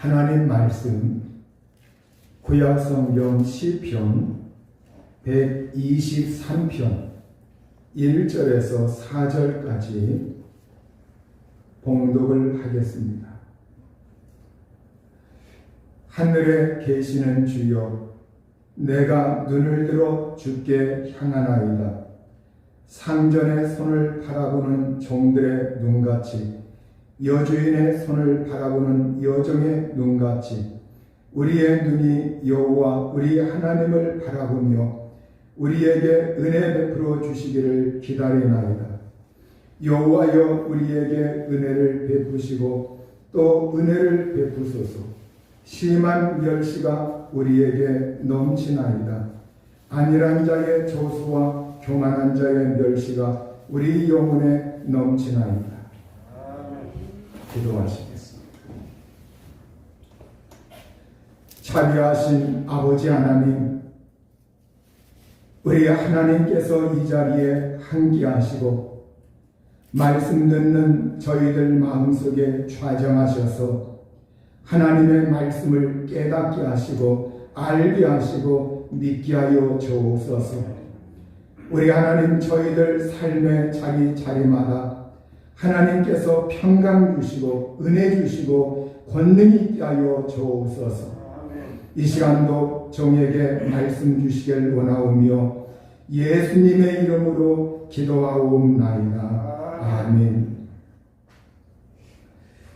하나님 말씀 구약성경 시편 123편 1절에서 4절까지 봉독을 하겠습니다. 하늘에 계시는 주여, 내가 눈을 들어 주께 향하나이다. 상전의 손을 바라보는 종들의 눈같이, 여주인의 손을 바라보는 여종의 눈같이 우리의 눈이 여호와 우리 하나님을 바라보며 우리에게 은혜 베풀어 주시기를 기다리나이다. 여호와여, 우리에게 은혜를 베푸시고 또 은혜를 베푸소서. 심한 멸시가 우리에게 넘치나이다. 안일한 자의 조수와 교만한 자의 멸시가 우리 영혼에 넘치나이다. 기도하시겠습니다. 자비하신 아버지 하나님, 우리 하나님께서 이 자리에 함께하시고 말씀 듣는 저희들 마음속에 좌정하셔서 하나님의 말씀을 깨닫게 하시고 알게 하시고 믿게 하여 주옵소서. 우리 하나님, 저희들 삶의 자리마다 하나님께서 평강 주시고 은혜 주시고 권능이 있게 하여 주옵소서. 이 시간도 종에게 말씀 주시길 원하오며 예수님의 이름으로 기도하옵나이다. 아멘.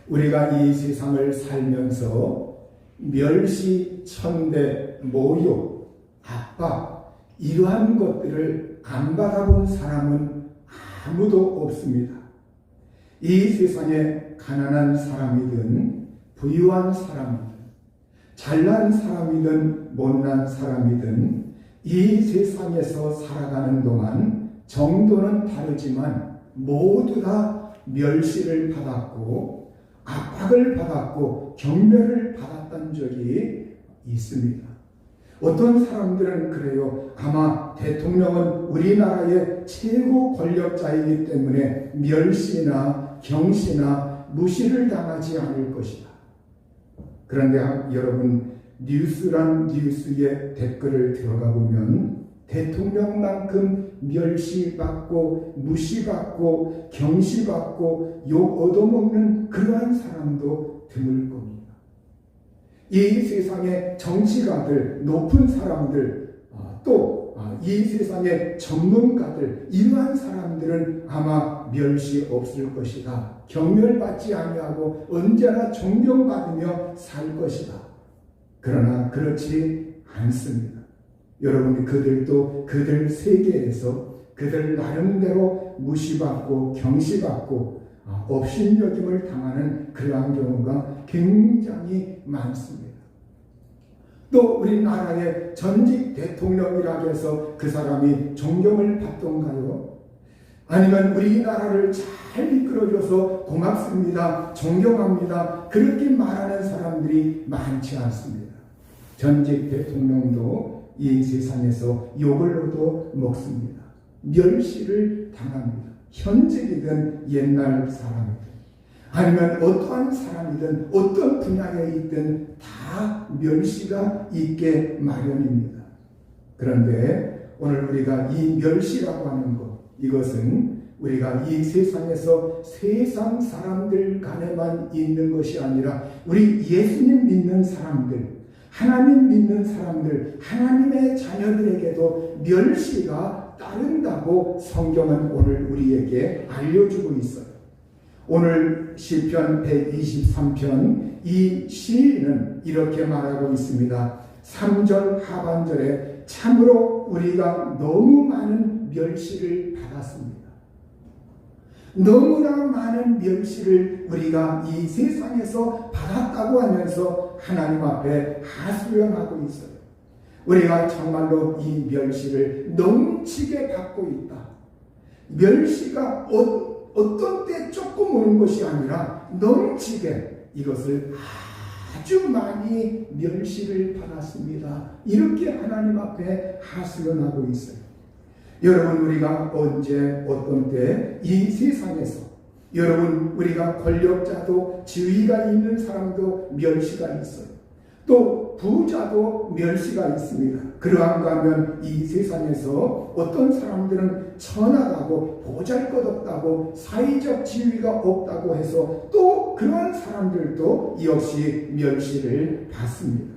우리가 이 세상을 살면서 멸시, 천대, 모욕, 압박, 이러한 것들을 안 받아본 사람은 아무도 없습니다. 이 세상에 가난한 사람이든 부유한 사람이든 잘난 사람이든 못난 사람이든 이 세상에서 살아가는 동안 정도는 다르지만 모두 다 멸시를 받았고 압박을 받았고 경멸을 받았던 적이 있습니다. 어떤 사람들은 그래요. 아마 대통령은 우리나라의 최고 권력자이기 때문에 멸시나 경시나 무시를 당하지 않을 것이다. 그런데 여러분, 뉴스란 뉴스의 댓글을 들어가 보면 대통령만큼 멸시받고 무시받고 경시받고 욕 얻어먹는 그러한 사람도 드물 겁니다. 이 세상의 정치가들, 높은 사람들, 또 이 세상의 전문가들, 이러한 사람들은 아마 멸시 없을 것이다. 경멸받지 아니하고 언제나 존경받으며 살 것이다. 그러나 그렇지 않습니다. 여러분, 그들도 그들 세계에서 그들 나름대로 무시받고 경시받고 업신여김을 당하는 그러한 경우가 굉장히 많습니다. 또 우리나라의 전직 대통령이라고 해서 그 사람이 존경을 받던가요? 아니면 우리나라를 잘 이끌어줘서 고맙습니다, 존경합니다, 그렇게 말하는 사람들이 많지 않습니다. 전직 대통령도 이 세상에서 욕을 얻어 먹습니다. 멸시를 당합니다. 현직이든 옛날 사람이든 아니면 어떠한 사람이든 어떤 분야에 있든 다 멸시가 있게 마련입니다. 그런데 오늘 우리가 이 멸시라고 하는 것, 이것은 우리가 이 세상에서 세상 사람들 간에만 있는 것이 아니라 우리 예수님 믿는 사람들, 하나님 믿는 사람들, 하나님의 자녀들에게도 멸시가 따른다고 성경은 오늘 우리에게 알려주고 있어요. 오늘 시편 123편 이 시인은 이렇게 말하고 있습니다. 3절 하반절에 참으로 우리가 너무 많은 멸시를 받았습니다. 너무나 많은 멸시를 우리가 이 세상에서 받았다고 하면서 하나님 앞에 하소연하고 있어요. 우리가 정말로 이 멸시를 넘치게 받고 있다. 멸시가 어떤 때 조금 오는 것이 아니라 넘치게 이것을 아주 많이 멸시를 받았습니다. 이렇게 하나님 앞에 하소연하고 있어요. 여러분, 우리가 언제 어떤 때 이 세상에서 여러분, 우리가 권력자도 지위가 있는 사람도 멸시가 있어요. 또 부자도 멸시가 있습니다. 그러한가 하면 이 세상에서 어떤 사람들은 천하다고 보잘것없다고 사회적 지위가 없다고 해서 또 그런 사람들도 역시 멸시를 받습니다.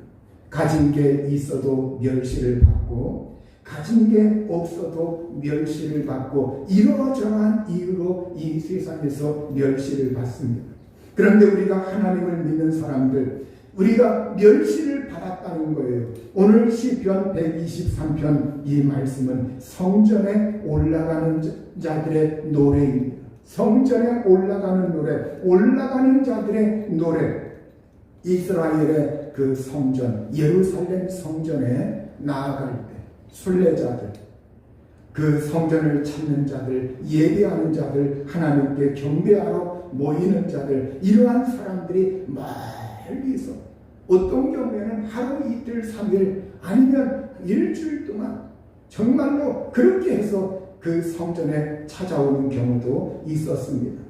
가진 게 있어도 멸시를 받고 가진 게 없어도 멸시를 받고 이러저러한 이유로 이 세상에서 멸시를 받습니다. 그런데 우리가 하나님을 믿는 사람들, 우리가 멸시를 받았다는 거예요. 오늘 시편 123편 이 말씀은 성전에 올라가는 자들의 노래입니다. 성전에 올라가는 노래, 올라가는 자들의 노래. 이스라엘의 그 성전, 예루살렘 성전에 나아갈 때 순례자들, 그 성전을 찾는 자들, 예배하는 자들, 하나님께 경배하러 모이는 자들, 이러한 사람들이 멀리서 어떤 경우에는 하루 이틀 3일 아니면 일주일 동안 정말로 그렇게 해서 그 성전에 찾아오는 경우도 있었습니다.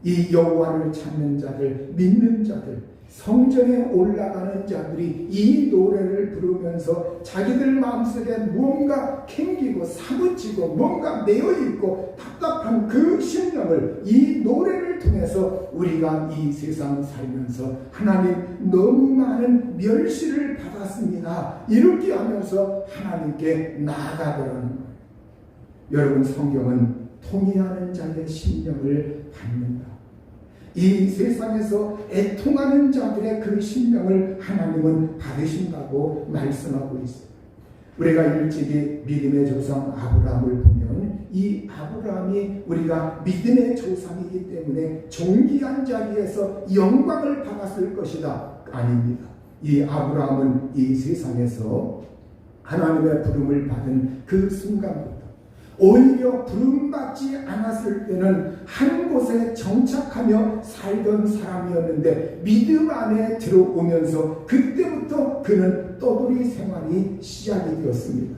이 여호와를 찾는 자들, 믿는 자들, 성전에 올라가는 자들이 이 노래를 부르면서 자기들 마음속에 무언가 캥기고 사무치고 뭔가 매여있고 답답한 그 심령을 이 노래를 통해서 우리가 이 세상 살면서 하나님 너무 많은 멸시를 받았습니다, 이렇게 하면서 하나님께 나아가더라는 거예요. 여러분, 성경은 통회하는 자의 심령을 받는다. 이 세상에서 애통하는 자들의 그 심령을 하나님은 받으신다고 말씀하고 있어요. 우리가 일찍이 믿음의 조상 아브라함을 보면 이 아브라함이 우리가 믿음의 조상이기 때문에 존귀한 자리에서 영광을 받았을 것이다. 아닙니다. 이 아브라함은 이 세상에서 하나님의 부름을 받은 그 순간부터 오히려 부름받지 않았을 때는 한 곳에 정착하며 살던 사람이었는데 믿음 안에 들어오면서 그때부터 그는 떠돌이 생활이 시작이 되었습니다.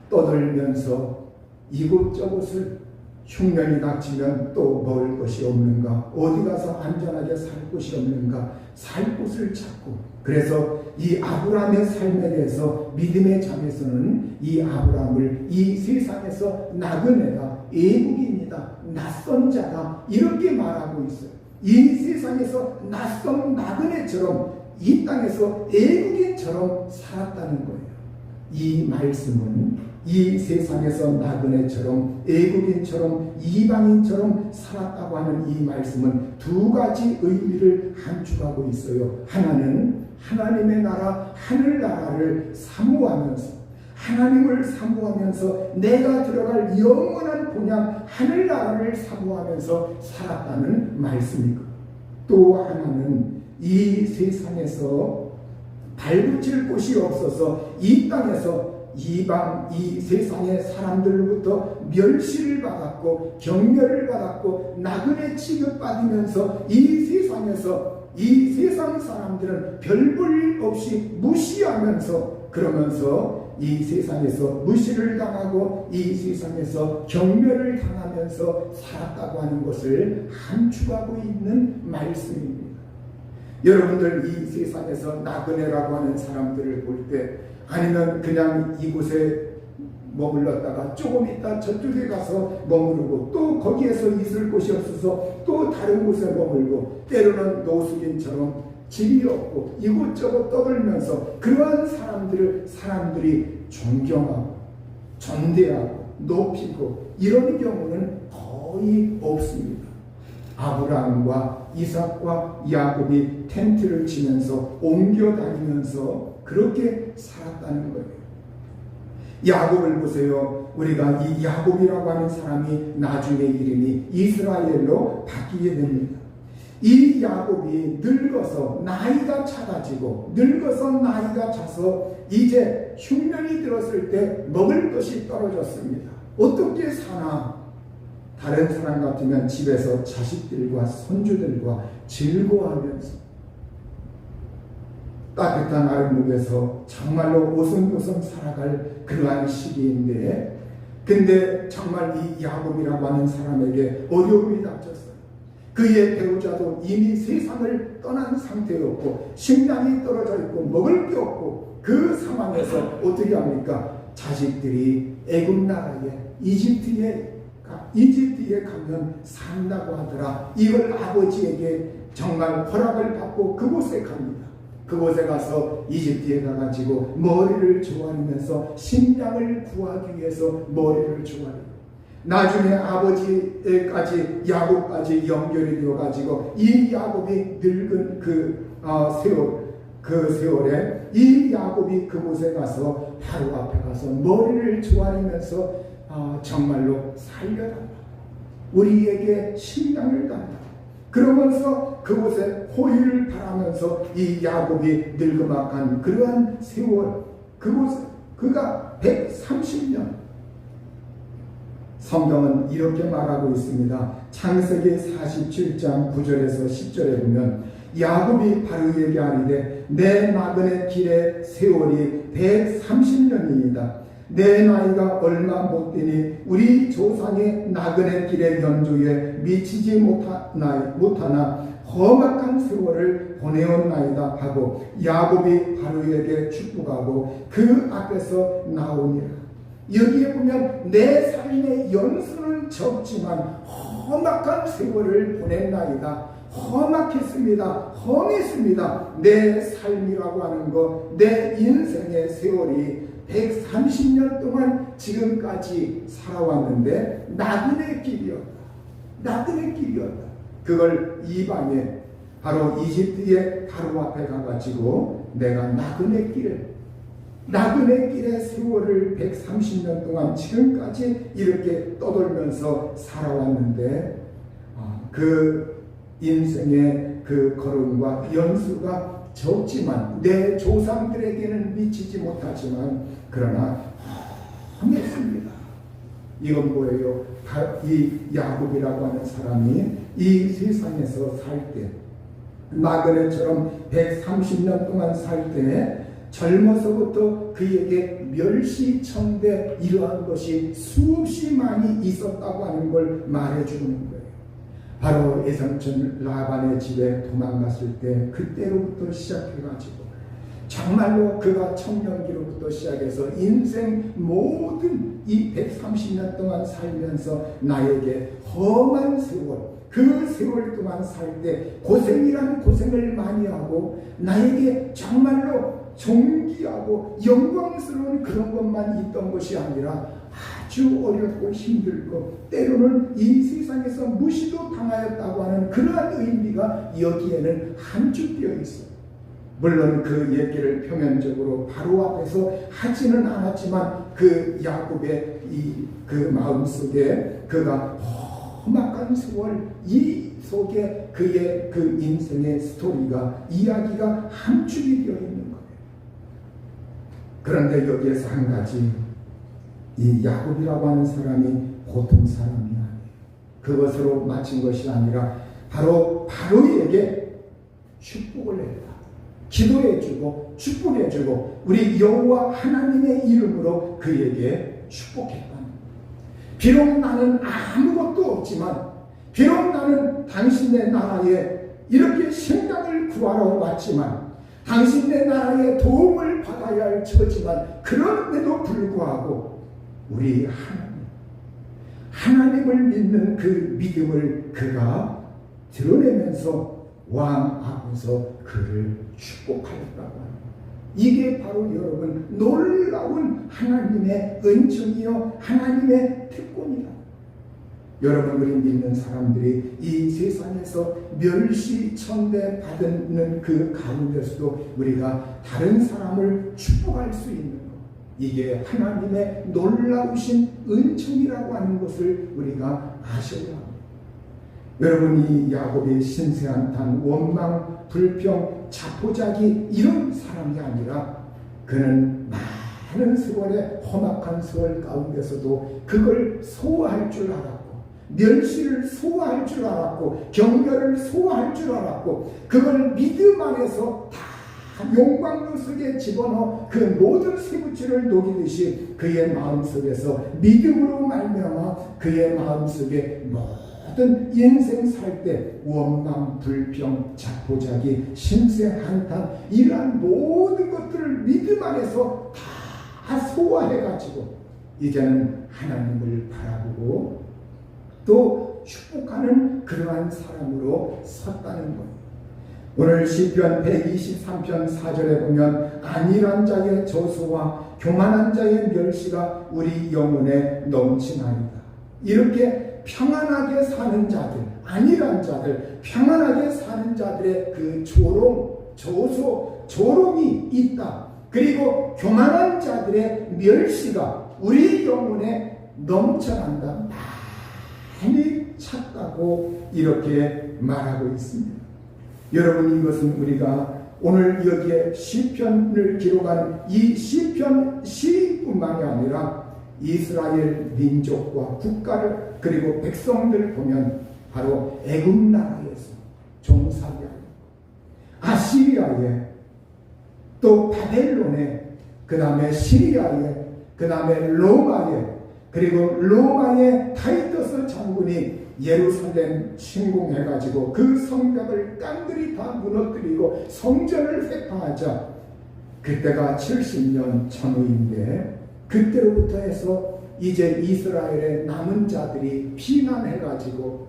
떠돌면서 이곳저곳을 흉년이 닥치면 또 먹을 것이 없는가, 어디 가서 안전하게 살 곳이 없는가, 살 곳을 찾고, 그래서 이 아브라함의 삶에 대해서 믿음의 장에서는 이 아브라함을 이 세상에서 나그네다, 애국인이다, 낯선 자다, 이렇게 말하고 있어요. 이 세상에서 낯선 나그네처럼 이 땅에서 애국인처럼 살았다는 거예요. 이 말씀은 이 세상에서 나그네처럼 애국인처럼 이방인처럼 살았다고 하는 이 말씀은 두 가지 의미를 함축하고 있어요. 하나는 하나님의 나라, 하늘나라를 사모하면서, 하나님을 사모하면서 내가 들어갈 영원한 본향 하늘나라를 사모하면서 살았다는 말씀이고, 또 하나는 이 세상에서 발붙일 곳이 없어서 이 땅에서 이방, 이 세상의 사람들로부터 멸시를 받았고 경멸을 받았고 나그네 취급받으면서 이 세상에서 이 세상 사람들은 별 볼 일 없이 무시하면서, 그러면서 이 세상에서 무시를 당하고 이 세상에서 경멸을 당하면서 살았다고 하는 것을 함축하고 있는 말씀입니다. 여러분들, 이 세상에서 나그네라고 하는 사람들을 볼 때, 아니면 그냥 이곳에 머물렀다가 조금 있다 저쪽에 가서 머무르고 또 거기에서 있을 곳이 없어서 또 다른 곳에 머물고, 때로는 노숙인처럼 집이 없고 이곳저곳 떠들면서 그러한 사람들이 존경하고 존대하고 높이고 이런 경우는 거의 없습니다. 아브라함과 이삭과 야곱이 텐트를 치면서 옮겨 다니면서 그렇게 살았다는 거예요. 야곱을 보세요. 우리가 이 야곱이라고 하는 사람이 나중에 이름이 이스라엘로 바뀌게 됩니다. 이 야곱이 늙어서 나이가 차가지고 늙어서 나이가 차서 이제 흉년이 들었을 때 먹을 것이 떨어졌습니다. 어떻게 사나? 다른 사람 같으면 집에서 자식들과 손주들과 즐거워하면서 따뜻한 아랫목에서 정말로 오손도손 살아갈 그러한 시기인데, 근데 정말 이 야곱이라고 하는 사람에게 어려움이 닥쳤어요. 그의 배우자도 이미 세상을 떠난 상태였고 식량이 떨어져 있고 먹을 게 없고 그 상황에서 어떻게 합니까? 자식들이 애굽 나라에 이집트에 가면 산다고 하더라. 이걸 아버지에게 정말 허락을 받고 그곳에 갑니다. 그곳에 가서 이집트에 가가지고 머리를 조아리면서 식량을 구하기 위해서 머리를 조아리고 나중에 아버지까지 야곱까지 연결이 되어가지고 이 야곱이 늙은 그 세월에 이 야곱이 그곳에 가서 바로 앞에 가서 머리를 조아리면서 정말로 살려달라, 우리에게 식량을 달라, 그러면서 그곳에 호의를 바라면서 이 야곱이 늙어막한 그러한 세월, 그가 130년, 성경은 이렇게 말하고 있습니다. 창세기 47장 9절에서 10절에 보면 야곱이 바로에게 아뢰되 내 나그네 길의 세월이 130년이니이다. 내 나이가 얼마 못 되니 우리 조상의 나그네 길의 연조에 미치지 못하나 험악한 세월을 보내었나이다 하고 야곱이 바로에게 축복하고 그 앞에서 나오니라. 여기에 보면 내 삶의 연수는 적지만 험악한 세월을 보냈나이다. 험악했습니다. 험했습니다. 내 삶이라고 하는 것, 내 인생의 세월이 130년 동안 지금까지 살아왔는데 나그네 길이었다. 나그네 길이었다. 그걸 이방에 바로 이집트의 바로 앞에 가가지고 내가 나그네 길의 세월을 130년 동안 지금까지 이렇게 떠돌면서 살아왔는데 그 인생의 그 걸음과 연수가 적지만 내 조상들에게는 미치지 못하지만 그러나 험했습니다. 이건 뭐예요? 이 야곱이라고 하는 사람이 이 세상에서 살 때 나그네처럼 130년 동안 살 때 젊어서부터 그에게 멸시천대 이러한 것이 수없이 많이 있었다고 하는 걸 말해주는 거예요. 바로 에삼촌 라반의 집에 도망갔을 때 그때로부터 시작해가지고 정말로 그가 청년기로부터 시작해서 인생 모든 이 130년 동안 살면서 나에게 험한 세월, 그 세월 동안 살 때 고생이라는 고생을 많이 하고 나에게 정말로 존귀하고 영광스러운 그런 것만 있던 것이 아니라 아주 어렵고 힘들고 때로는 이 세상에서 무시도 당하였다고 하는 그러한 의미가 여기에는 함축되어 있어요. 물론 그 얘기를 표면적으로 바로 앞에서 하지는 않았지만 그 야곱의 그 마음속에 그가 험악한 세월 이 속에 그의 그 인생의 스토리가 이야기가 함축이 되어 있는 거예요. 그런데 여기에서 한 가지, 이 야곱이라고 하는 사람이 보통 사람이 아니에요. 그것으로 마친 것이 아니라 바로에게 축복을 했다. 기도해주고 축복해주고 우리 여호와 하나님의 이름으로 그에게 축복했다. 비록 나는 아무것도 없지만, 비록 나는 당신의 나라에 이렇게 식량을 구하러 왔지만, 당신의 나라의 도움을 받아야 할 처지만, 그런데도 불구하고 우리 하나님을 믿는 그 믿음을 그가 드러내면서 왕 앞에서 그를 축복하였다고 합니다. 이게 바로 여러분 놀라운 하나님의 은총이요 하나님의 특권이다. 여러분, 우리 믿는 사람들이 이 세상에서 멸시천대 받는 그 가운데서도 우리가 다른 사람을 축복할 수 있는 것, 이게 하나님의 놀라우신 은총이라고 하는 것을 우리가 아셔야 합니다. 여러분, 이 야곱이 신세한탄, 원망, 불평, 자포자기 이런 사람이 아니라 그는 많은 세월의 험악한 세월 가운데서도 그걸 소화할 줄 알았고, 멸시를 소화할 줄 알았고, 경멸을 소화할 줄 알았고, 그걸 믿음 안에서 다 용광로 속에 집어넣어 그 모든 세부치를 녹이듯이 그의 마음속에서 믿음으로 말미암아 그의 마음속에 모든 어떤 인생 살 때 원망, 불평, 자포자기, 심세, 한탄 이러한 모든 것들을 믿음 안에서 다 소화해가지고 이제는 하나님을 바라보고 또 축복하는 그러한 사람으로 섰다는 것. 오늘 시편 123편 4절에 보면 안일한 자의 저소와 교만한 자의 멸시가 우리 영혼에 넘치나이다. 이렇게 평안하게 사는 자들, 안일한 자들, 평안하게 사는 자들의 그 조롱, 저소, 조롱이 있다. 그리고 교만한 자들의 멸시가 우리 영혼에 넘쳐난다. 많이 찾다고 이렇게 말하고 있습니다. 여러분, 이것은 우리가 오늘 여기에 시편을 기록한 이 시편 시뿐만이 아니라 이스라엘 민족과 국가를 그리고 백성들을 보면 바로 애굽 나라에서 종살이하고 아시리아에 또 바벨론에 그 다음에 시리아에 그 다음에 로마에 그리고 로마의 타이터스 장군이 예루살렘 침공해가지고 그 성벽을 깡들이 다 무너뜨리고 성전을 회파하자 그때가 70년 전후인데 그때로부터 해서 이제 이스라엘의 남은 자들이 피난해가지고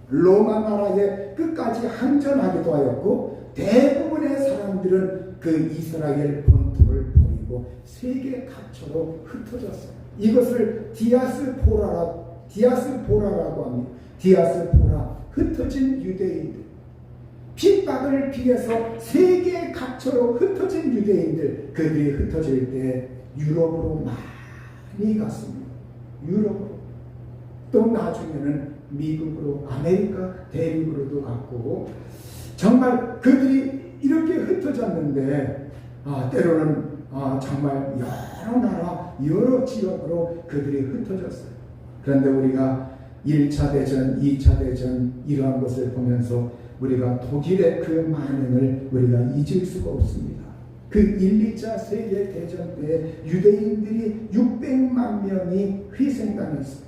로마 나라에 끝까지 항전하기도 하였고 대부분의 사람들은 그 이스라엘 본토를 버리고 세계 각처로 흩어졌어요. 이것을 디아스포라라고 합니다. 디아스포라, 흩어진 유대인들. 핍박을 피해서 세계 각처로 흩어진 유대인들, 그들이 흩어질 때 유럽으로 많이 갔습니다. 유럽으로. 또 나중에는 미국으로, 아메리카 대륙으로도 갔고, 정말 그들이 이렇게 흩어졌는데, 때로는 정말 여러 나라, 여러 지역으로 그들이 흩어졌어요. 그런데 우리가 1차 대전, 2차 대전 이러한 것을 보면서 우리가 독일의 그 만행을 우리가 잊을 수가 없습니다. 그 1, 2차 세계 대전 때 유대인들이 600만 명이 희생당했어요.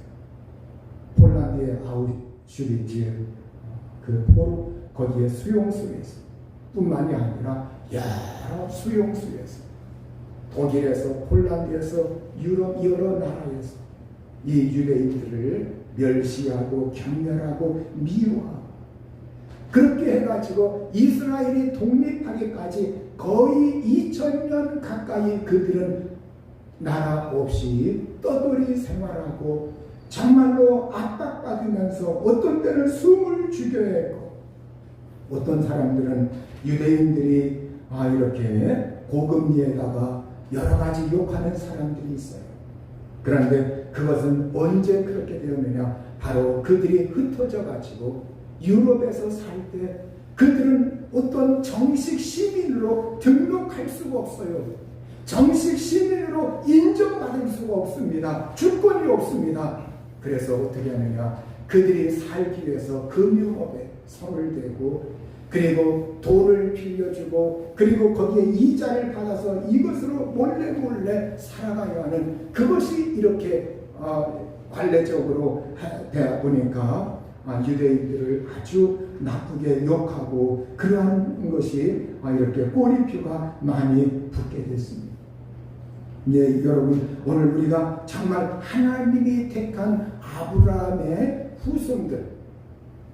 폴란드의 아우슈비츠 그 포로 거기에 수용소에서 뿐만이 아니라 여러 수용소에서 독일에서 폴란드에서 유럽 여러 나라에서 이 유대인들을 멸시하고 경멸하고 미워하고 그렇게 해가지고 이스라엘이 독립하기까지 거의 2000년 가까이 그들은 나라 없이 떠돌이 생활하고 정말로 압박받으면서 어떤 때는 숨을 죽여야 했고 어떤 사람들은 유대인들이 이렇게 고금리에다가 여러 가지 욕하는 사람들이 있어요. 그런데 그것은 언제 그렇게 되었느냐? 바로 그들이 흩어져 가지고 유럽에서 살 때 그들은 어떤 정식 시민으로 등록할 수가 없어요. 정식 시민으로 인정받을 수가 없습니다. 주권이 없습니다. 그래서 어떻게 하느냐? 그들이 살기 위해서 금융업에 손을 대고 그리고 돈을 빌려주고 그리고 거기에 이자를 받아서 이것으로 몰래 살아가야 하는 그것이 이렇게 관례적으로 되다 보니까 유대인들을 아주 나쁘게 욕하고 그러한 것이 이렇게 꼬리표가 많이 붙게 됐습니다. 예, 여러분, 오늘 우리가 정말 하나님이 택한 아브라함의 후손들,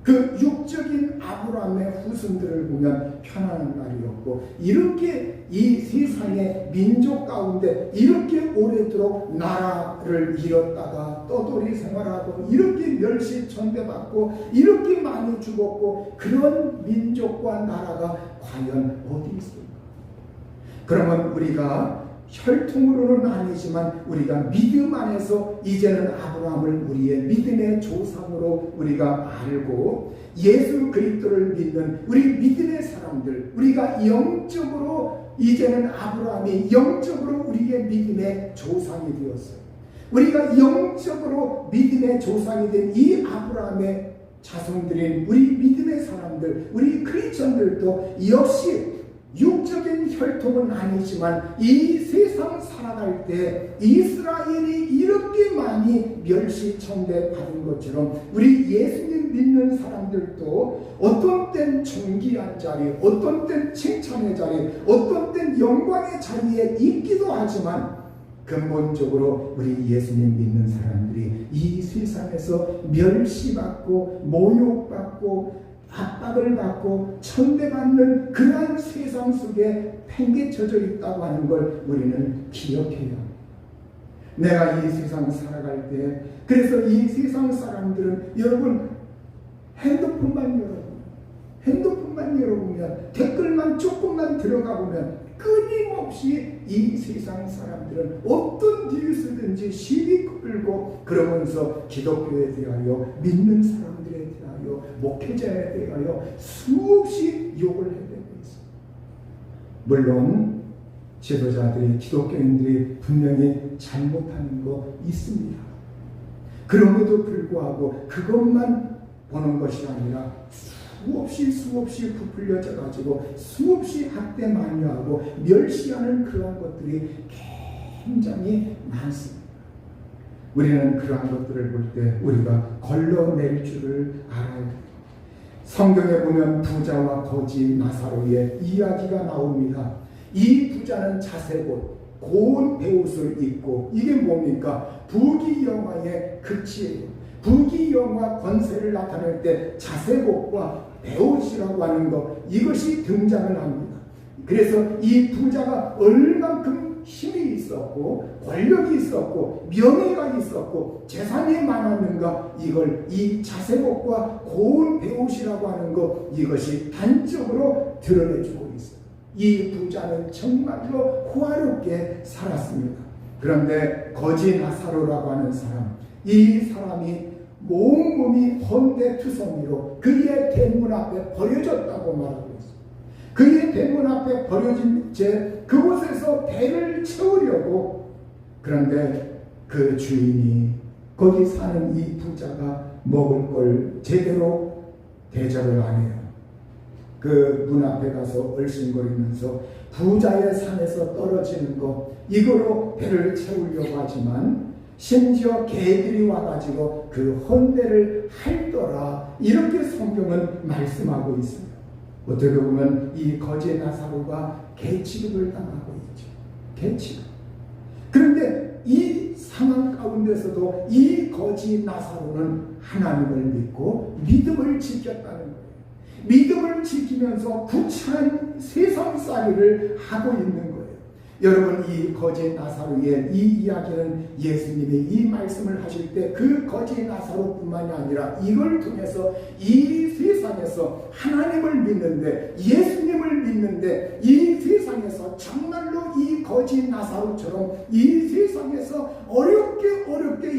그 육적인 아브라함의 후손들을 보면 편안한 날이었고 이렇게 이 세상의 민족 가운데 이렇게 오래도록 나라를 잃었다가 떠돌이 생활하고 이렇게 멸시천대받고 이렇게 많이 죽었고 그런 민족과 나라가 과연 어디 있습니까? 그러면 우리가 혈통으로는 아니지만 우리가 믿음 안에서 이제는 아브라함을 우리의 믿음의 조상으로 우리가 알고 예수 그리스도를 믿는 우리 믿음의 사람들, 우리가 영적으로 이제는 아브라함이 영적으로 우리의 믿음의 조상이 되었어요. 우리가 영적으로 믿음의 조상이 된 이 아브라함의 자손들인 우리 믿음의 사람들, 우리 크리스천들도 역시 육적인 혈통은 아니지만 이 세상 살아갈 때 이스라엘이 이렇게 많이 멸시 청대받은 것처럼 우리 예수님 믿는 사람들도 어떤 땐 존귀한 자리, 어떤 땐 칭찬의 자리, 어떤 땐 영광의 자리에 있기도 하지만 근본적으로 우리 예수님 믿는 사람들이 이 세상에서 멸시받고 모욕받고 압박을 받고 천대받는 그러한 세상 속에 팽개쳐져 있다고 하는 걸 우리는 기억해요. 내가 이 세상 살아갈 때, 그래서 이 세상 사람들은 여러분 핸드폰만 열어보면 댓글만 조금만 들어가 보면 끊임없이 이 세상 사람들은 어떤 뉴스든지 시비 끌고 그러면서 기독교에 대하여, 믿는 사람들에 대하여, 목회자에 대하여 수없이 욕을 해대고 있어요. 물론 지도자들이, 기독교인들이 분명히 잘못하는 거 있습니다. 그럼에도 불구하고 그것만 보는 것이 아니라 수없이 부풀려져 가지고 수없이 학대 만류하고 멸시하는 그러한 것들이 굉장히 많습니다. 우리는 그러한 것들을 볼 때 우리가 걸러낼 줄을 알아야 돼요. 성경에 보면 부자와 거지 나사로의 이야기가 나옵니다. 이 부자는 자색옷, 고운 베옷을 입고, 이게 뭡니까? 부귀영화의 극치예요. 부귀영화 권세를 나타낼 때 자색옷과 베옷이라고 하는 것, 이것이 등장을 합니다. 그래서 이 부자가 얼만큼 힘이 있었고 권력이 있었고 명예가 있었고 재산이 많았는가, 이걸 이 자색옷과 고운 베옷이라고 하는 것, 이것이 단적으로 드러내주고 있어요. 이 부자는 정말로 호화롭게 살았습니다. 그런데 거지 나사로라고 하는 사람, 이 사람이 온몸이 헌데투성이로 그의 대문 앞에 버려졌다고 말하고 있어요. 그의 대문 앞에 버려진 채 그곳에서 배를 채우려고, 그런데 그 주인이, 거기 사는 이 부자가 먹을 걸 제대로 대접을 안 해요. 그 문 앞에 가서 얼씬거리면서 부자의 산에서 떨어지는 거, 이거로 배를 채우려고 하지만 심지어 개들이 와가지고 그 헌대를 핥더라, 이렇게 성경은 말씀하고 있습니다. 어떻게 보면 이 거지 나사로가 개 취급을 당하고 있죠. 개 취급. 그런데 이 상황 가운데서도 이 거지 나사로는 하나님을 믿고 믿음을 지켰다는 거예요. 믿음을 지키면서 구차한 세상살이를 하고 있는 거예요. 여러분, 이 거지 나사로의 이 이야기는 예수님이 이 말씀을 하실 때 그 거지 나사로뿐만이 아니라 이걸 통해서 이 세상에서 하나님을 믿는데, 예수님을 믿는데, 이 세상에서 정말로 이 거지 나사로처럼 이 세상에서 어렵게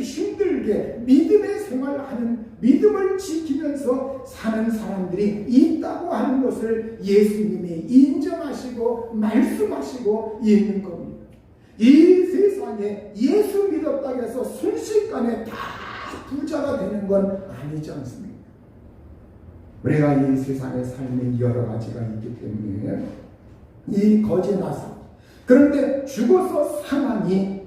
힘들게 믿음의 생활하는, 믿음을 지키면서 사는 사람들이 있다고 하는 것을 예수님이 인정하시고 말씀하시고 있는 겁니다. 이 세상에 예수 믿었다고 해서 순식간에 다 부자가 되는 건 아니지 않습니까? 우리가 이 세상의 삶이 여러 가지가 있기 때문에 이 거지 나사로, 그런데 죽어서 상황이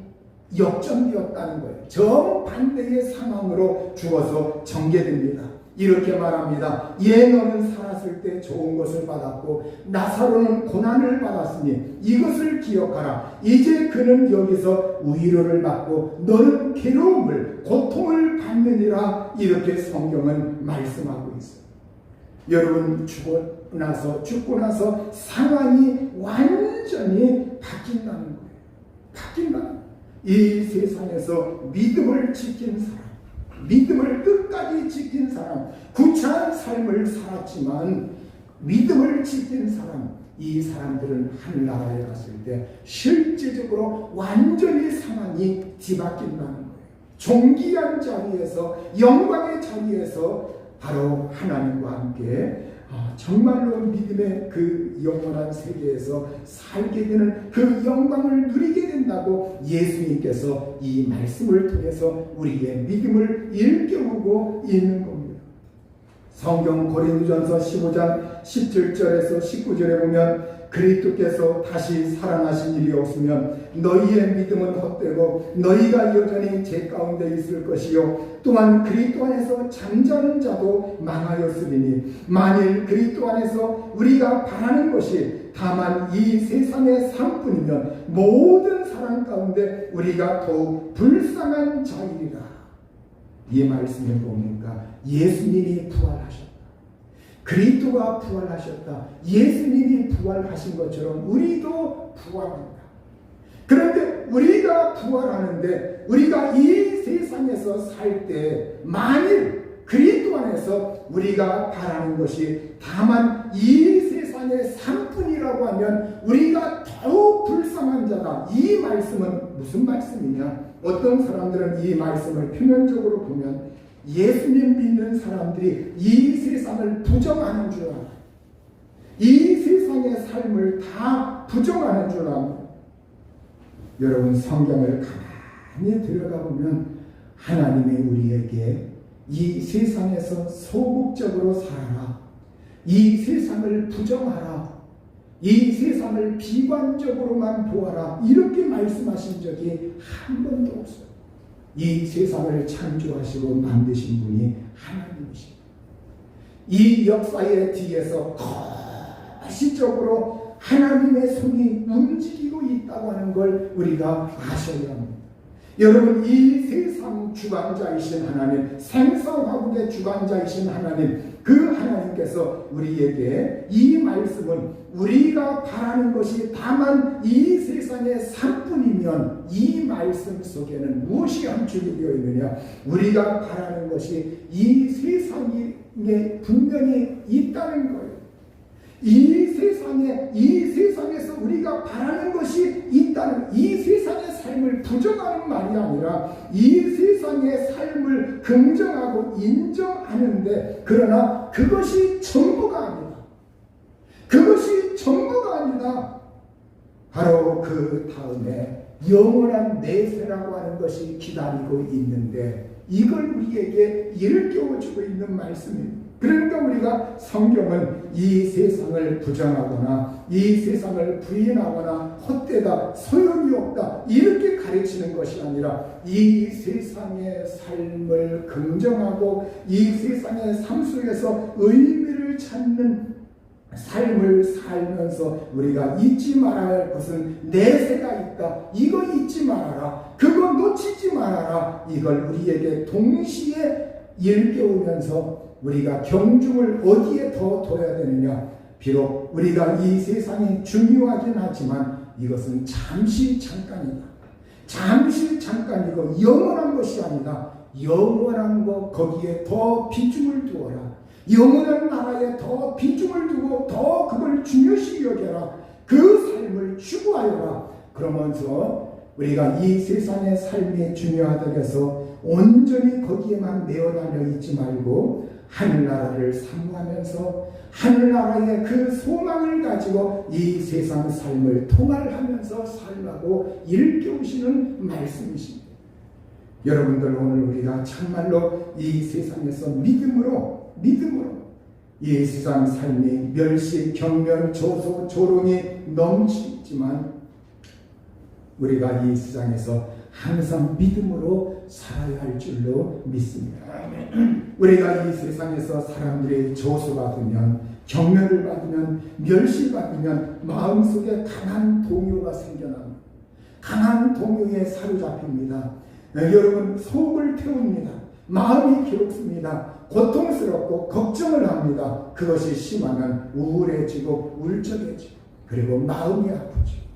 역전되었다는 거예요. 정반대의 상황으로 죽어서 전개됩니다. 이렇게 말합니다. 너는 살았을 때 좋은 것을 받았고 나사로는 고난을 받았으니 이것을 기억하라. 이제 그는 여기서 위로를 받고 너는 괴로움을, 고통을 받느니라. 이렇게 성경은 말씀하고 있어요. 여러분, 죽고 나서 상황이 완전히 바뀐다는 거예요. 바뀐다는 거예요. 이 세상에서 믿음을 지킨 사람, 믿음을 끝까지 지킨 사람, 구차한 삶을 살았지만 믿음을 지킨 사람, 이 사람들은 하늘나라에 갔을 때 실제적으로 완전히 상황이 뒤바뀐다는 거예요. 존귀한 자리에서, 영광의 자리에서 바로 하나님과 함께 정말로 믿음의 그 영원한 세계에서 살게 되는 그 영광을 누리게 된다고 예수님께서 이 말씀을 통해서 우리의 믿음을 일깨우고 있는 겁니다. 성경 고린도전서 15장 17절에서 19절에 보면 그리스도께서 다시 살아나신 일이 없으면 너희의 믿음은 헛되고 너희가 여전히 죄 가운데 있을 것이요 또한 그리스도 안에서 잠자는 자도 망하였으리니 만일 그리스도 안에서 우리가 바라는 것이 다만 이 세상의 삶뿐이면 모든 사람 가운데 우리가 더욱 불쌍한 자이리라. 이 말씀을 보니까 예수님이 부활하셨다. 그리스도가 부활하셨다. 예수님이 부활하신 것처럼 우리도 부활한다. 그런데 우리가 부활하는데 우리가 이 세상에서 살 때 만일 그리스도 안에서 우리가 바라는 것이 다만 이 세상의 삶뿐이라고 하면 우리가 더욱 불쌍한 자다. 이 말씀은 무슨 말씀이냐? 어떤 사람들은 이 말씀을 표면적으로 보면 예수님 믿는 사람들이 이 세상을 부정하는 줄 알아. 이 세상의 삶을 다 부정하는 줄 알아. 여러분 성경을 가만히 들여다보면 하나님이 우리에게 이 세상에서 소극적으로 살아라. 이 세상을 부정하라. 이 세상을 비관적으로만 보아라. 이렇게 말씀하신 적이 한 번도 없어요. 이 세상을 창조하시고 만드신 분이 하나님이십니다. 이 역사의 뒤에서 거시적으로 하나님의 손이 움직이고 있다고 하는 걸 우리가 아셔야 합니다. 여러분 이 세상 주관자이신 하나님, 생사화국의 주관자이신 하나님, 그 하나님께서 우리에게 이 말씀은 우리가 바라는 것이 다만 이 세상의 삶뿐이면 이 말씀 속에는 무엇이 함축이 되어 있느냐? 우리가 바라는 것이 이 세상에 분명히 있다는 거예요. 이 세상에서 우리가 바라는 것이 있다는, 이 세상의 삶을 부정하는 말이 아니라 이 세상의 삶을 긍정하고 인정하는데, 그러나 그것이 전부가 아니다. 그것이 전부가 아니다. 바로 그 다음에 영원한 내세라고 하는 것이 기다리고 있는데, 이걸 우리에게 일깨워주고 있는 말씀입니다. 그러니까 우리가 성경은 이 세상을 부정하거나 이 세상을 부인하거나 헛되다, 소용이 없다 이렇게 가르치는 것이 아니라 이 세상의 삶을 긍정하고 이 세상의 삶 속에서 의미를 찾는 삶을 살면서 우리가 잊지 말아야 할 것은 내세가 있다. 이거 잊지 말아라. 그거 놓치지 말아라. 이걸 우리에게 동시에 일깨우면서 우리가 경중을 어디에 더 둬야 되느냐? 비록 우리가 이 세상이 중요하긴 하지만 이것은 잠시 잠깐이다. 잠시 잠깐이고 영원한 것이 아니다. 영원한 것 거기에 더 비중을 두어라. 영원한 나라에 더 비중을 두고 더 그걸 중요시 여겨라. 그 삶을 추구하여라. 그러면서 우리가 이 세상의 삶이 중요하다고 해서 온전히 거기에만 매어달려 있지 말고 하늘나라를 사모하면서 하늘나라의 그 소망을 가지고 이 세상 삶을 통할하면서 살라고 일깨우시는 말씀이십니다. 여러분들 오늘 우리가 참말로 이 세상에서 믿음으로 이 세상 삶이 멸시, 경멸, 조소, 조롱이 넘치지만 우리가 이 세상에서 항상 믿음으로 살아야 할 줄로 믿습니다. 우리가 이 세상에서 사람들이 조소받으면, 경멸을 받으면, 멸시받으면 마음속에 강한 동요가 생겨납니다. 강한 동요에 사로잡힙니다. 여러분 속을 태웁니다. 마음이 괴롭습니다. 고통스럽고 걱정을 합니다. 그것이 심하면 우울해지고 울적해지고 그리고 마음이 아프죠.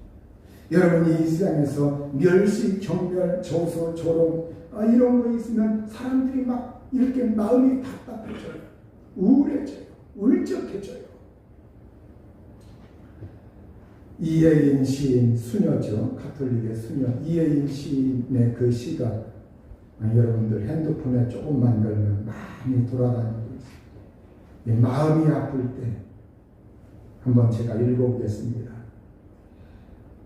여러분이 이 세상에서 멸시, 경멸, 조소, 조롱 이런 거 있으면 사람들이 막 이렇게 마음이 답답해져요. 우울해져요. 울적해져요. 이혜인 시인, 수녀죠. 가톨릭의 수녀 이혜인 시인의 그 시가 여러분들 핸드폰에 조금만 걸면 많이 돌아다니고 있어요. 마음이 아플 때 한번 제가 읽어보겠습니다.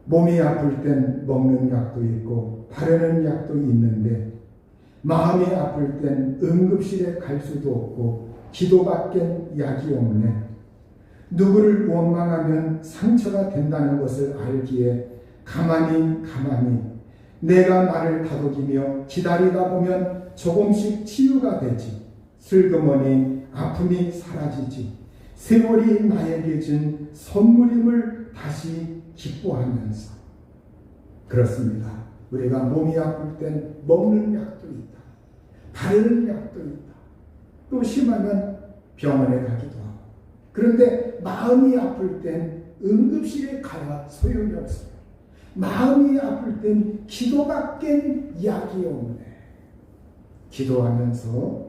몸이 아플 땐 먹는 약도 있고 바르는 약도 있는데 마음이 아플 땐 응급실에 갈 수도 없고 기도밖엔 약이 없네. 누구를 원망하면 상처가 된다는 것을 알기에 가만히 내가 나를 다독이며 기다리다 보면 조금씩 치유가 되지. 슬그머니 아픔이 사라지지. 세월이 나에게 준 선물임을 다시 기뻐하면서. 그렇습니다. 우리가 몸이 아플 땐 먹는 약도 있다. 바르는 약도 있다. 또 심하면 병원에 가기도 하고. 그런데 마음이 아플 땐 응급실에 가야 소용이 없어요. 마음이 아플 땐 기도밖엔 약이 없네. 기도하면서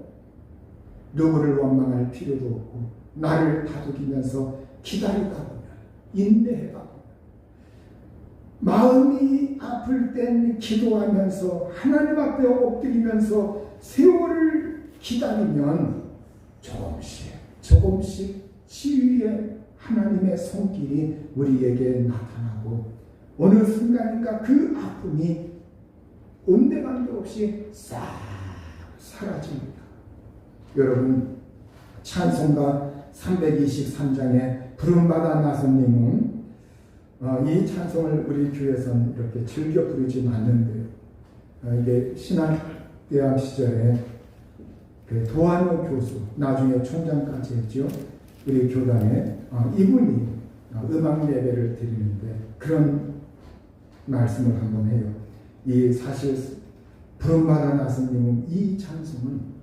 누구를 원망할 필요도 없고 나를 다독이면서 기다리다 보면, 인내해다 보면, 마음이 아플 땐 기도하면서 하나님 앞에 엎드리면서 세월을 기다리면 조금씩 치유의 하나님의 손길이 우리에게 나타나고 어느 순간인가 그 아픔이 온데간데 없이 싹 사라집니다. 여러분, 찬송가 323장의 부름받아 나선님은 이 찬송을 우리 교회에서는 이렇게 즐겨 부르지 않는데요. 이게 신학대학 시절에 그 도한호 교수, 나중에 총장까지 했죠. 우리 교단에 이분이 음악 예배를 드리는데 그런 말씀을 한번 해요. 이 사실 부름받아 나선님은 이 찬송은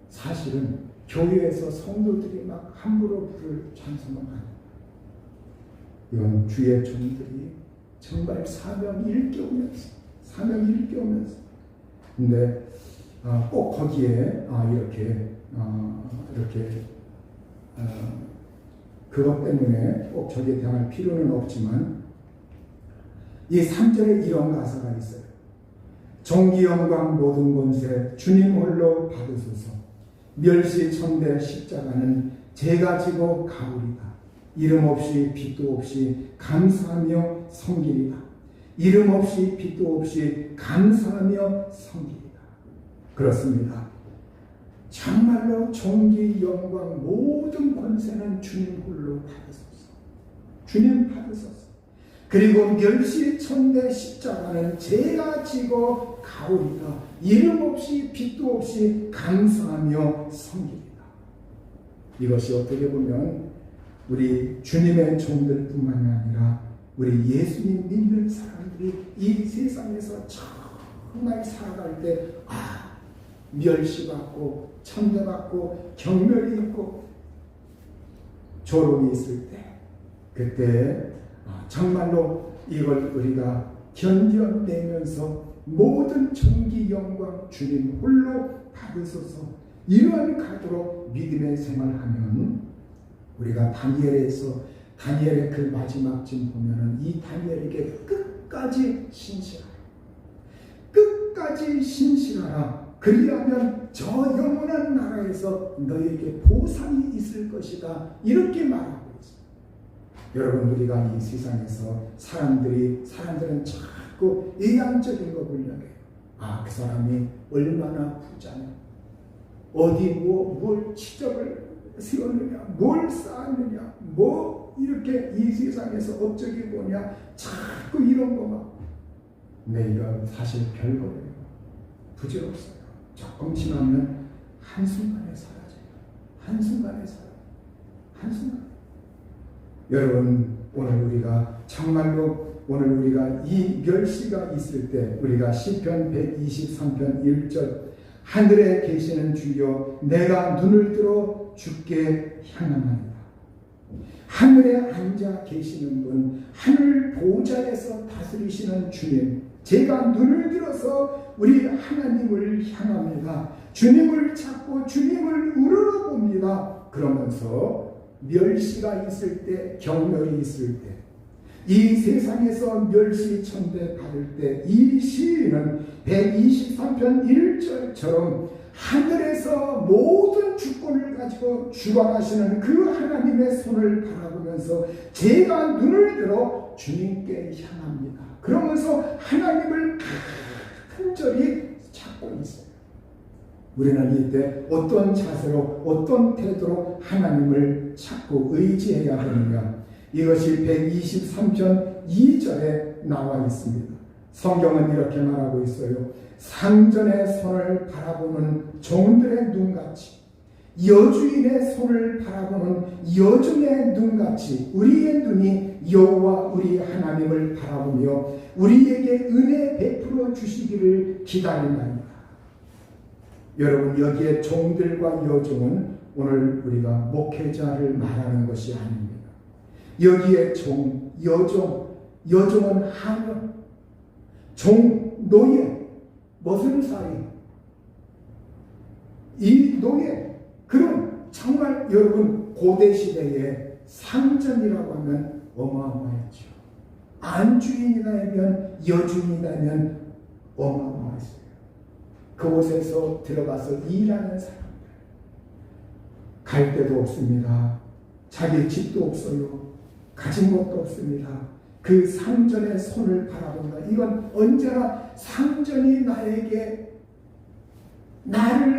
사실은 교회에서 성도들이 막 함부로 부를 찬송은 아닙니다. 이건 주의 종들이 정말 사명 일깨우면서 근데 꼭 거기에 이렇게 그것 때문에 꼭 저기에 대할 필요는 없지만 이 3절에 이런 가사가 있어요. 존귀 영광 모든 권세 주님 홀로 받으소서. 멸시천대 십자가는 제가 지고 가오리다. 이름 없이 빛도 없이 감사하며 섬기리다. 이름 없이 빛도 없이 감사하며 섬기리다. 그렇습니다. 정말로 존귀 영광 모든 권세는 주님 홀로 받으소서. 주님 받으소서. 그리고 멸시천대 십자가는 제가 지고 가오리다. 이름 없이 빛도 없이 감사하며 섬기리다. 이것이 어떻게 보면 우리 주님의 종들뿐만이 아니라 우리 예수님 믿는 사람들이 이 세상에서 정말 살아갈 때 멸시받고 천대받고 경멸이 있고 조롱이 있을 때 그때 정말로 이걸 우리가 견뎌내면서 모든 존귀 영광 주님 홀로 받으소서. 이러한 가도로 믿음의 생활하면 우리가 다니엘의 그 마지막 쯤 보면은 이 다니엘에게 끝까지 신실하라. 그리하면 저 영원한 나라에서 너에게 보상이 있을 것이다. 이렇게 말하고 있습니다. 여러분, 우리가 이 세상에서 사람들은 자꾸 이양적인 거 보려고 해요. 그 사람이 얼마나 부자냐, 어디 뭘 치적을 세웠느냐, 뭘 쌓았느냐, 이렇게 이 세상에서 업적이 뭐냐, 자꾸 이런 거만. 근데 이건 사실 별거예요. 부질없어요. 조금 지나면 한순간에 사라져요. 한순간. 여러분, 오늘 우리가 이 멸시가 있을 때 우리가 시편 123편 1절 하늘에 계시는 주여 내가 눈을 들어 주께 향하나이다. 하늘에 앉아 계시는 분, 하늘 보좌에서 다스리시는 주님, 제가 눈을 들어서 우리 하나님을 향합니다. 주님을 찾고 주님을 우러러봅니다. 그러면서 멸시가 있을 때, 경멸이 있을 때, 이 세상에서 멸시천대 받을 때 이 시인은 123편 1절처럼 하늘에서 모든 주권을 가지고 주관하시는 그 하나님의 손을 바라보면서 제가 눈을 들어 주님께 향합니다. 그러면서 하나님을 간절히 찾고 있어요. 우리는 이때 어떤 자세로 어떤 태도로 하나님을 찾고 의지해야 되느냐, 이것이 123편 2절에 나와 있습니다. 성경은 이렇게 말하고 있어요. 상전의 손을 바라보는 종들의 눈같이, 여주인의 손을 바라보는 여종의 눈같이 우리의 눈이 여호와 우리 하나님을 바라보며 우리에게 은혜 베풀어 주시기를 기다린다니까. 여러분, 여기에 종들과 여종은 오늘 우리가 목회자를 말하는 것이 아닙니다. 여기에 종, 여종은 하녀, 종, 노예, 머슴 사이, 이 노예, 그런 정말 여러분 고대 시대의 상전이라고 하면 어마어마했죠. 안주인이라면, 여주인이라면 어마어마했어요. 그곳에서 들어가서 일하는 사람들, 갈 데도 없습니다. 자기 집도 없어요. 가진 것도 없습니다. 그 상전의 손을 바라본다. 이건 언제나 상전이 나를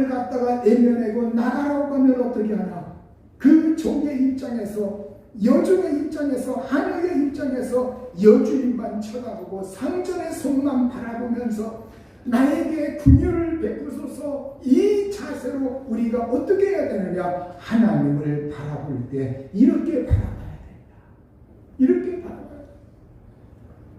갖다가 내려내고 나가라고 하면 어떻게 하나? 그 종의 입장에서, 여종의 입장에서, 하녀의 입장에서 여주인만 쳐다보고 상전의 손만 바라보면서 나에게 긍휼을 베푸소서, 이 자세로 우리가 어떻게 해야 되느냐? 하나님을 바라볼 때 이렇게 바라봐야 된다. 이렇게 바라봐야 된다.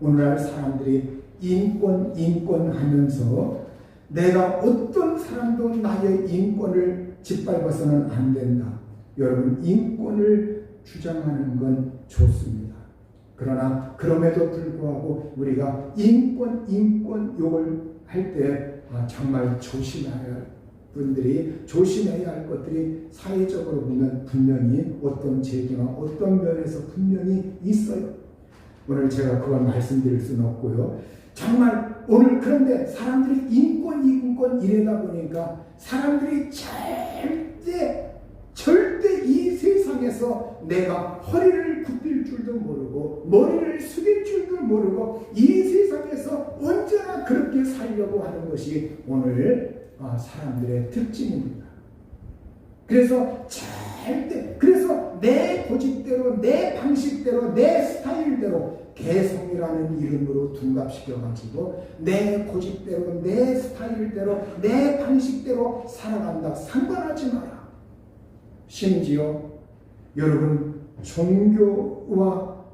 오늘날 사람들이 인권 하면서 내가 어떤 사람도 나의 인권을 짓밟아서는 안 된다. 여러분, 인권을 주장하는 건 좋습니다. 그러나 그럼에도 불구하고 우리가 인권 욕을 할 때 정말 조심해야 할 것들이 사회적으로 보면 분명히 어떤 제기나 어떤 면에서 분명히 있어요. 오늘 제가 그걸 말씀드릴 수는 없고요. 정말 오늘 그런데 사람들이 인권 이래다 보니까 사람들이 절대 이 세상에서 내가 허리를 굽힐 줄도 모르고 머리를 숙일 줄도 모르고 이 세상에서 언제나 그렇게 살려고 하는 것이 오늘 사람들의 특징입니다. 그래서 내 고집대로, 내 방식대로, 내 스타일대로 개성이라는 이름으로 둔갑시켜가지고 내 고집대로, 내 스타일대로, 내 방식대로 살아간다. 상관하지 마라. 심지어 여러분, 종교와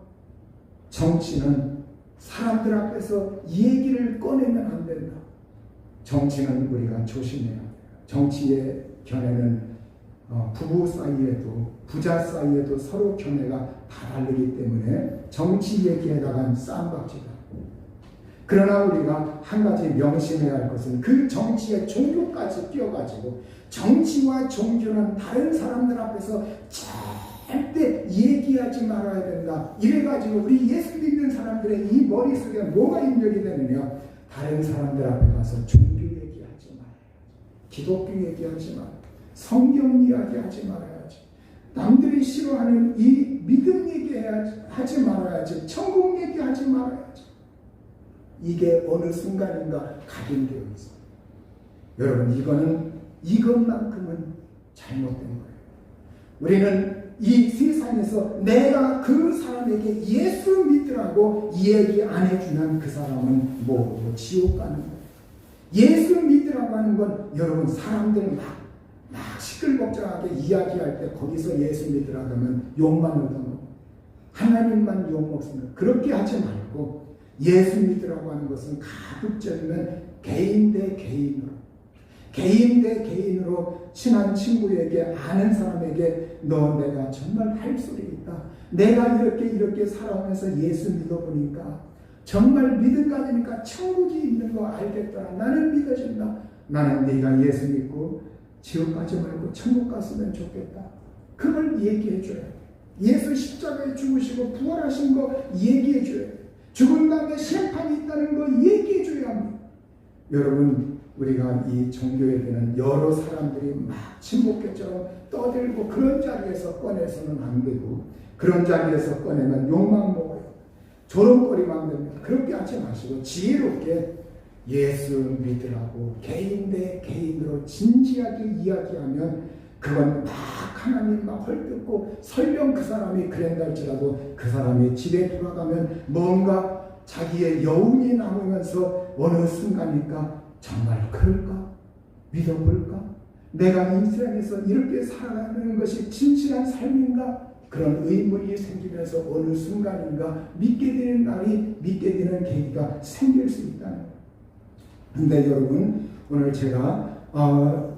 정치는 사람들 앞에서 얘기를 꺼내면 안 된다. 정치는 우리가 조심해야 돼요. 정치의 견해는 부부 사이에도, 부자 사이에도 서로 견해가 다 다르기 때문에 정치 얘기에다가 쌈박지다. 그러나 우리가 한 가지 명심해야 할 것은 그 정치에 종교까지 끼워가지고 정치와 종교는 다른 사람들 앞에서 절대 얘기하지 말아야 된다. 이래가지고 우리 예수 믿는 사람들의 이 머릿속에 뭐가 입력이 되느냐? 다른 사람들 앞에 가서 종교 얘기하지 말아야지. 기독교 얘기하지 말아야지. 성경 이야기하지 말아야지. 남들이 싫어하는 이 믿음 얘기하지 말아야지. 천국 얘기하지 말아야지. 이게 어느 순간인가 각인되어 있어요. 여러분, 이것만큼은 잘못된 거예요. 우리는 이 세상에서 내가 그 사람에게 예수 믿으라고 얘기 안 해주면 그 사람은 지옥 가는 거예요. 예수 믿으라고 하는 건 여러분, 사람들 막 시끌벅적하게 이야기할 때 거기서 예수 믿으라고 하면 욕만 얻어먹고 하나님만 욕먹습니다. 그렇게 하지 말고 예수 믿으라고 하는 것은 가급적이면 개인 대 개인으로 친한 친구에게, 아는 사람에게 내가 정말 할 소리 있다. 내가 이렇게 살아오면서 예수 믿어보니까 정말 믿음 가지니까 천국이 있는 거 알겠다. 나는 믿어진다. 나는 네가 예수 믿고 지옥 가지 말고 천국 갔으면 좋겠다. 그걸 얘기해줘야 돼. 예수 십자가에 죽으시고 부활하신 거 얘기해줘야 돼. 죽은 다음에 심판이 있다는 거 얘기해줘야 합니다. 여러분, 우리가 이 종교에게는 여러 사람들이 막 친목회처럼 떠들고 그런 자리에서 꺼내서는 안 되고, 그런 자리에서 꺼내면 욕만 먹어요. 조롱거리만 됩니다. 그렇게 하지 마시고 지혜롭게 예수 믿으라고 개인 대 개인으로 진지하게 이야기하면 그건 막 하나님 막 헐뜯고 설령 그 사람이 그랬다 할지라도 그 사람이 집에 돌아가면 뭔가 자기의 여운이 남으면서 어느 순간이니까 정말 그럴까? 믿어볼까? 내가 인생에서 이렇게 살아가는 것이 진실한 삶인가? 그런 의문이 생기면서 어느 순간인가 믿게 되는 날이, 믿게 되는 계기가 생길 수 있다는 거예요. 근데 여러분, 오늘 제가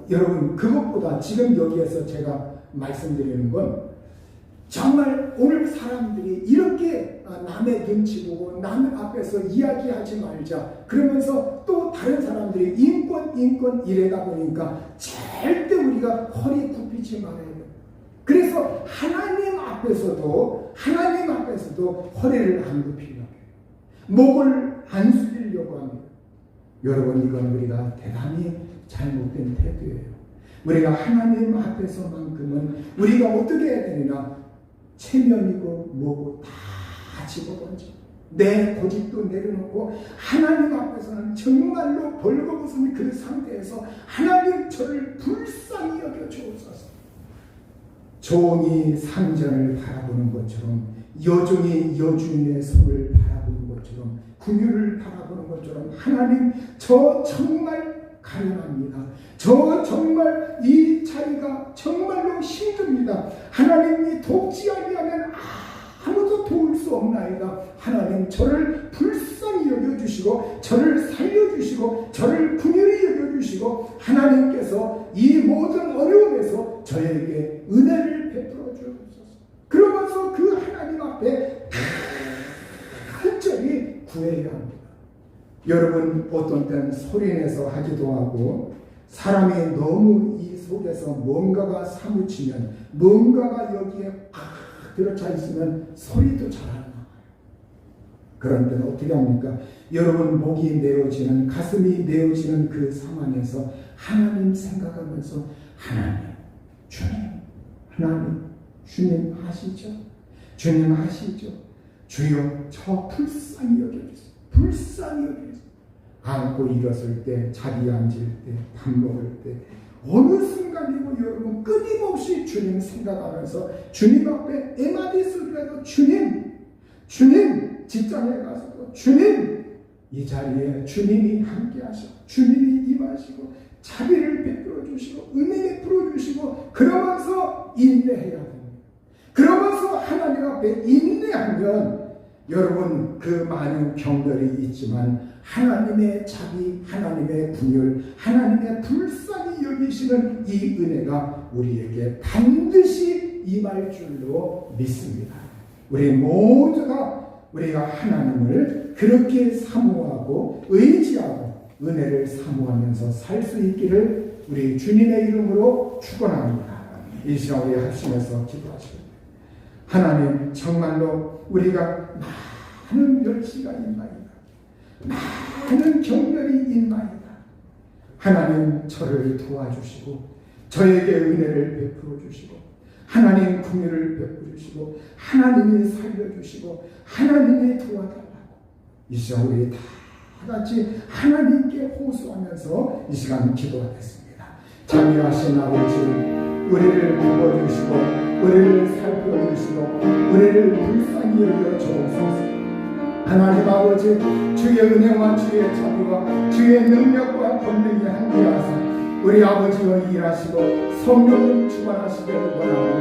여러분 그것보다 지금 여기에서 제가 말씀드리는 건 정말 오늘 사람들이 이렇게 남의 눈치 보고 남 앞에서 이야기하지 말자 그러면서 또 다른 사람들이 인권 이래다 보니까 절대 우리가 허리 굽히지 말아야 돼요. 그래서 하나님 앞에서도 허리를 안 굽히려고 해요. 목을 안 숙이려고 합니다. 여러분, 이건 우리가 대단히 잘못된 태도예요. 우리가 하나님 앞에서만큼은 우리가 어떻게 해야 되느냐? 체면이고 뭐고 다 집어던져 내 고집도 내려놓고 하나님 앞에서는 정말로 벌거벗은 그 상태에서 하나님 저를 불쌍히 여겨 주옵소서. 종이 상전을 바라보는 것처럼, 여종이 여주인의 손을 바라보는 것처럼, 궁유를 바라보는 것처럼 하나님 저 정말 가련합니다. 저 정말 이 자리가 정말로 힘듭니다. 하나님이 돕지 아니하면 아무도 도울 수 없나이다. 하나님 저를 불쌍히 여겨주시고 저를 살려주시고 저를 긍휼히 여겨주시고 하나님께서 이 모든 어려움에서 저에게 은혜를 베풀어 주옵소서. 그러면서 그 하나님 앞에 간절히 구해야 합니다. 여러분, 어떤 때는 소리내서 하기도 하고 사람이 너무 이 속에서 뭔가가 사무치면, 뭔가가 여기에 들어차 있으면 소리도 잘 안 나와요. 그런 때는 어떻게 합니까? 여러분, 목이 내어지는, 가슴이 내어지는 그 상황에서 하나님 생각하면서 하나님, 주님 하시죠? 주님 하시죠? 주여 저 불쌍히 여겨주세요. 불쌍히 여겨주세요. 안고 일었을 때, 자리 앉을 때, 밥 먹을 때, 어느 순간이고 여러분 끊임없이 주님 생각하면서 주님 앞에 애마디 쓰더라도 주님, 직장에 가서도 주님, 이 자리에 주님이 함께 하시고 주님이 임하시고 자비를 베풀어 주시고 은혜 베풀어 주시고 그러면서 인내해야 됩니다. 그러면서 하나님 앞에 인내하면 여러분 그 많은 경멸이 있지만 하나님의 자비, 하나님의 긍휼, 하나님의 불쌍히 여기시는 이 은혜가 우리에게 반드시 임할 줄로 믿습니다. 우리 모두가 우리가 하나님을 그렇게 사모하고 의지하고 은혜를 사모하면서 살 수 있기를 우리 주님의 이름으로 축원합니다. 이 시간 우리 합심해서 기도하시겠습니다. 하나님, 정말로 우리가 많은 멸시가 있나이다. 많은 경멸이 있나이다. 하나님 저를 도와주시고 저에게 은혜를 베풀어 주시고 하나님 긍휼을 베풀어 주시고 하나님이 살려주시고 하나님이 도와달라고 이 시간 우리 다 같이 하나님께 호소하면서 이 시간 기도하겠습니다. 자비하신 아버지, 우리를 도와주시고 우리를 살펴주시고 우리를 불쌍히 여겨 주옵소서. 하나님 아버지, 주의 은혜와 주의 자비와 주의 능력과 권능이 함께하사 우리 아버지와 일하시고 성령을 충만하시기를 원합니다.